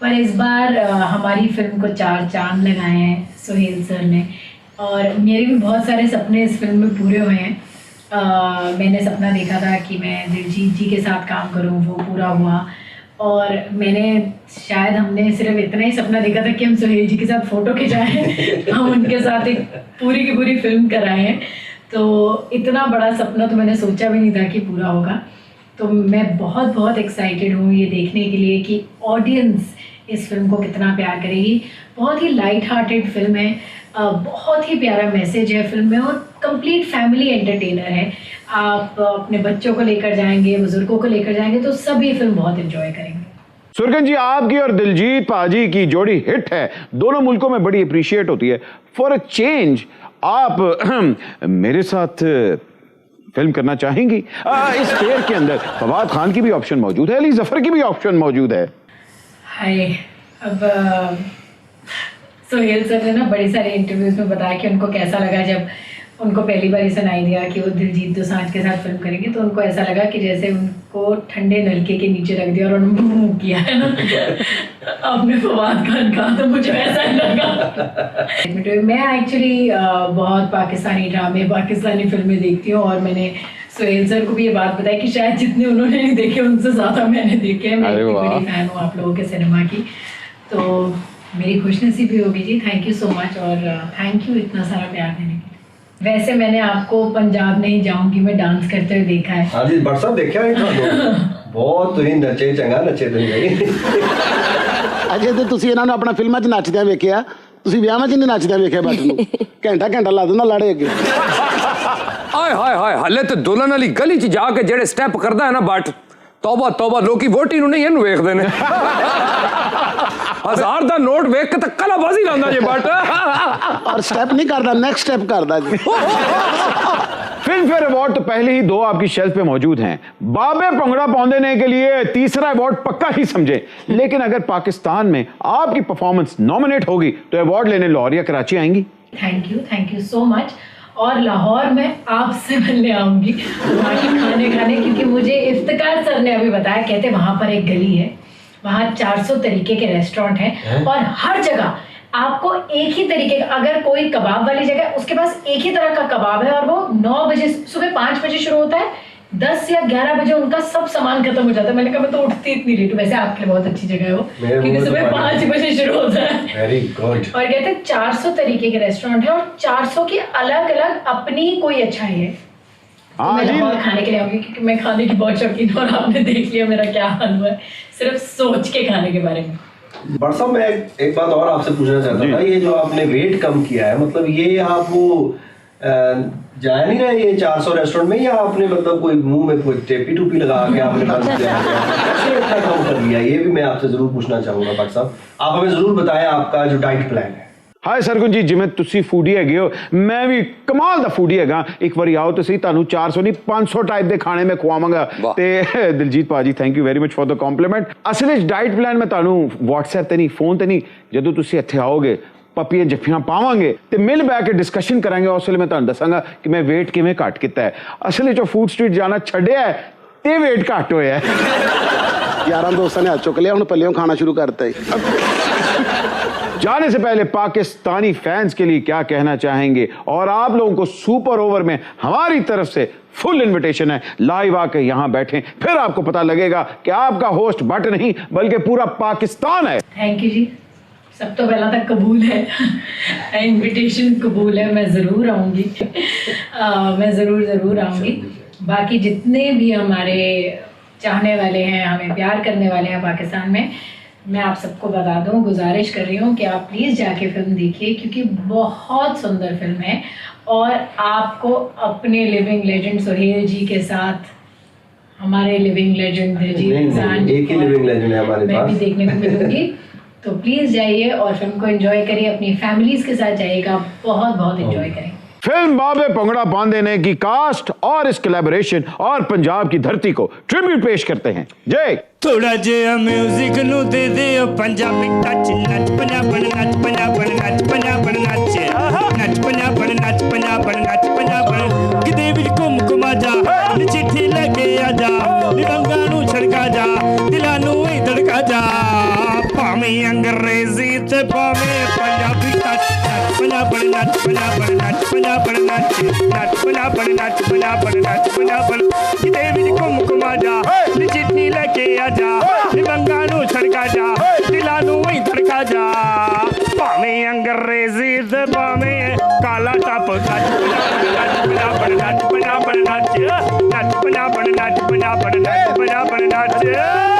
पर इस बार हमारी फिल्म को 4 चांद लगाए हैं सुहेल सर ने, और मेरे भी बहुत सारे सपने इस फिल्म में पूरे हुए हैं। मैंने सपना देखा था कि मैं दिलजीत जी के साथ काम करूं, वो पूरा हुआ, और हमने सिर्फ इतना ही सपना देखा था कि हम सुहेल जी के साथ फ़ोटो खिंचाएं, हम उनके साथ एक पूरी की पूरी फिल्म कराए हैं। तो इतना बड़ा सपना तो मैंने सोचा भी नहीं था कि पूरा होगा। तो मैं बहुत बहुत एक्साइटेड हूँ ये देखने के लिए कि ऑडियंस इस फिल्म को कितना प्यार करेगी। बहुत ही लाइट हार्टेड फिल्म है, बहुत ही प्यारा मैसेज है फिल्म में, और कंप्लीट फैमिली एंटरटेनर है। आप अपने बच्चों को लेकर जाएंगे, बुजुर्गों को लेकर जाएंगे, तो सब ये फिल्म बहुत एंजॉय करेंगे। सुरगन जी, आपकी और दिलजीत पाजी की जोड़ी हिट है, दोनों मुल्कों में बड़ी अप्रिशिएट होती है। फॉर अ चेंज आप मेरे साथ फिल्म करना चाहेंगी? इस फेयर के अंदर फवाद खान की भी ऑप्शन मौजूद है, अली जफर की भी ऑप्शन मौजूद है। हाय, अब सुहेल सर ने ना बड़ी सारे इंटरव्यूज में बताया कि उनको कैसा लगा जब उनको पहली बार सुनाई दिया कि वो दिलजीत दोसांझ के साथ फिल्म करेंगे। तो उनको ऐसा लगा कि जैसे उनको ठंडे नलके के नीचे रख दिया और उन्होंने मुंह किया है ना। आपने फवाद खान कहा तो मुझे ऐसा ही लगा। मैं एक्चुअली बहुत पाकिस्तानी ड्रामे, पाकिस्तानी फिल्में देखती हूँ, और मैंने सुहेल सर को भी ये बात बताई कि शायद जितने उन्होंने नहीं देखे उनसे ज़्यादा मैंने देखे हैं। मैं इतनी बड़ी फैन हूँ आप लोगों के सिनेमा की, तो मेरी खुशनसीबी होगी जी। थैंक यू सो मच, और थैंक यू इतना सारा प्यार देने के लिए। वैसे मैंने आपको पंजाब नहीं जाऊंगी मैं डांस करते हुए देखा है। हाँ जी, बट साहब देखा है बहुत तुसीं नचे चंगा नचे तुसीं भाई। अजे तो तुसीं इन्हां नूं अपना फिल्मां 'च नचदियां वेखिया, तुसीं विआहां 'च नहीं नचदियां वेखिया बट नूं। घंटा ला दिंदा लाड़े अगे। हाय हाय हाय, हले तो दुल्हन वाली गली 'च जाके जेड़े स्टेप करदा है ना बट, तौबा तौबा, लोकी वोटी नूं नहीं इहनूं वेखदे ने। 1000 दा नोट वेख के तो कलाबाजी लांदा जे बट, और स्टेप नहीं करदा, नेक्स्ट स्टेप करदा जी। फिल्म फेयर अवार्ड तो पहले ही 2 आपकी शेल्फ पे मौजूद हैं। बाबे भंगड़ा पाउंदे के लिए तीसरा अवार्ड पक्का ही समझे। लेकिन अगर पाकिस्तान में आपकी परफॉर्मेंस नॉमिनेट होगी तो अवार्ड लेने लाहौर या कराची आएंगी? Thank you so much. और लाहौर में आपसे मिलने आऊंगी वहाँ के खाने क्योंकि मुझे इफ्तिकार सर ने अभी बताया, कहते वहाँ पर एक गली है, वहाँ 400 तरीके के रेस्टोरेंट हैं और हर जगह आपको एक ही तरीके का, अगर कोई कबाब वाली जगह उसके पास एक ही तरह का कबाब है और वो 9 बजे सुबह 5 बजे शुरू होता है, 10 या 11 बजे उनका सब सामान खत्म हो जाता है। मैंने कहा मैं तो उठती इतनी लेट हूँ, वैसे आपके लिए बहुत अच्छी जगह है वो, क्योंकि सुबह 5 बजे शुरू होता है। Very good. और कहते हैं 400 तरीके के रेस्टोरेंट है और 400 की अलग अलग अपनी कोई अच्छाई है। तो मैं लाहौर खाने के लिए आऊंगी क्योंकि मैं खाने की बहुत शौकीन हूँ और आपने देख लिया मेरा क्या हाल हुआ है सिर्फ सोच के खाने के बारे में। बट साहब मैं एक बात और आपसे पूछना चाहता था, ये जो आपने वेट कम किया है, मतलब ये आप वो जा नहीं रहे ये 400 रेस्टोरेंट में, या आपने मतलब कोई मुंह में कोई टेपी टूपी लगा के आपने बंद किया कैसे इतना कम कर लिया, ये भी मैं आपसे जरूर पूछना चाहूंगा। बट साहब आप हमें जरूर बताएं आपका जो डाइट प्लान है। हाय सरगुन जी, जिमें तुसी फूडी हैगे हो, मैं भी कमाल दा फूडी हैगा। एक बारी आओ तो सही, तानू 400 नहीं 500 टाइप दे खाने में खुआवांगा। ते दिलजीत भाजी thank you very much for the compliment. असल विच डाइट प्लान मैं तानू व्हाट्सएप ते नहीं, फोन ते नहीं, जदों तुसी इत्थे आओगे पप्पियां जफ्फियां पावांगे ते मिल बैठ के डिस्कशन करांगे, उस वेले मैं तानू दसांगा कि मैं वेट किवें घट कीता है। असल विच फूड स्ट्रीट जाना छड्डिया है ते वेट घट होया है। यारां दोस्तां ने हाथ चुक लिया, हुण पल्लियों खाना शुरू करता है। जाने से पहले पाकिस्तानी फैंस के लिए क्या कहना चाहेंगे, और आप लोगों को सुपर ओवर में हमारी तरफ से फुल इनविटेशन है, लाइव आके यहां बैठें, फिर आपको पता लगेगा कि आपका होस्ट भट्ट नहीं बल्कि पूरा पाकिस्तान है। थैंक यू जी, सब तो पहला तक कबूल है, इनविटेशन कबूल है, मैं ज़रूर आऊँगी, मैं ज़रूर आऊँगी। बाकी जितने भी हमारे चाहने वाले हैं, हमें प्यार करने वाले हैं पाकिस्तान में, मैं आप सबको बता दूं, गुजारिश कर रही हूँ कि आप प्लीज़ जाके फिल्म देखिए क्योंकि बहुत सुंदर फिल्म है और आपको अपने लिविंग लेजेंड सुहेल जी के साथ, हमारे लिविंग लेजेंड दिलजीत दोसांझ, एक ही लिविंग लेजेंड है हमारे पास, मैं भी देखने को मिलूंगी। तो प्लीज़ जाइए और फिल्म को एंजॉय करिए, अपनी फैमिलीज के साथ जाइएगा, बहुत एंजॉय करें। फिल्म बाबे पंगड़ा बांधे ने की कास्ट और इस कोलैबोरेशन और पंजाब की धरती को ट्रिब्यूट पेश करते हैं। जय थोड़ा जिहा म्यूजिक नु दे दे पंजाबी टच, नच पंजाबन नच पंजाबन नच पंजाबन नच नच पंजाबन नच पंजाबन नच पंजाबन किते विच घुम घुमा जा, चिट्ठी लेके आ जा, निरंगा नु छड़का जा, दिलां नु ही धड़का जा, भावें अंग्रेजी ते भावें पंजाबी टच, पंजाबन नच पंजाबन नच पंजाबन नच नच पंजाबन नच पंजाबन नच पंजाबन किते विच घुम घुमा जा, चिट्ठी लेके आ जा, निरंगा नु छड़का जा, दिलां नु ही धड़का जा, भावें अंग्रेजी ते भावें काला टप नच पंजाबन नच पंजाबन नच नच पंजाबन नच पंजाबन नच पंजाबन नच।